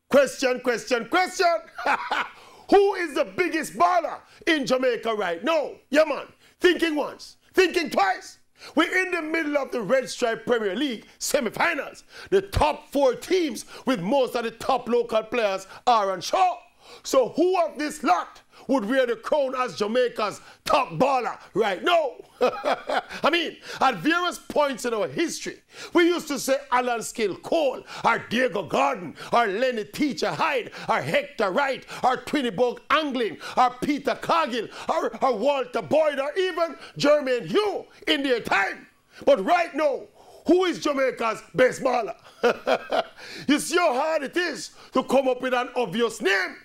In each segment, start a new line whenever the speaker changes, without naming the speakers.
Question. Question. Who is the biggest baller in Jamaica right now? Yeah, man. Thinking once, thinking twice. We're in the middle of the Red Stripe Premier League semi-finals. The top 4 teams with most of the top local players are on show. So who of this lot would wear the crown as Jamaica's top baller right now? I mean, at various points in our history, we used to say Alan Skill Cole, or Diego Gordon, or Lenny Teacher Hyde, or Hector Wright, or Twinnibug Anglin, or Peter Cargill, or Walter Boyd, or even Jermaine Hugh in their time. But right now, who is Jamaica's best baller? You see how hard it is to come up with an obvious name?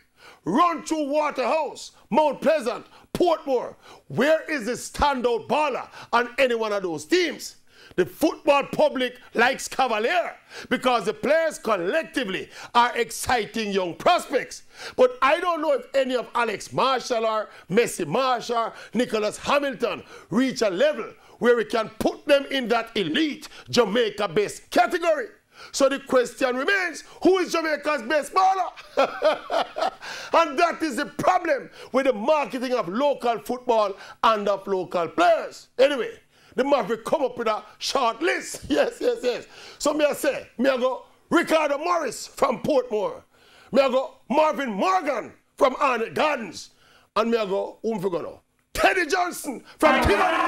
Run through Waterhouse, Mount Pleasant, Portmore. Where is the standout baller on any one of those teams? The football public likes Cavalier because the players collectively are exciting young prospects. But I don't know if any of Alex Marshall or Messi Marshall or Nicholas Hamilton reach a level where we can put them in that elite Jamaica-based category. So the question remains, who is Jamaica's best baller? And that is the problem with the marketing of local football and of local players. Anyway, the Maverick come up with a short list. Yes. So me I go Ricardo Morris from Portmore. Me I go Marvin Morgan from Arnett Gardens. And me I go, Teddy Johnson from Tivoli.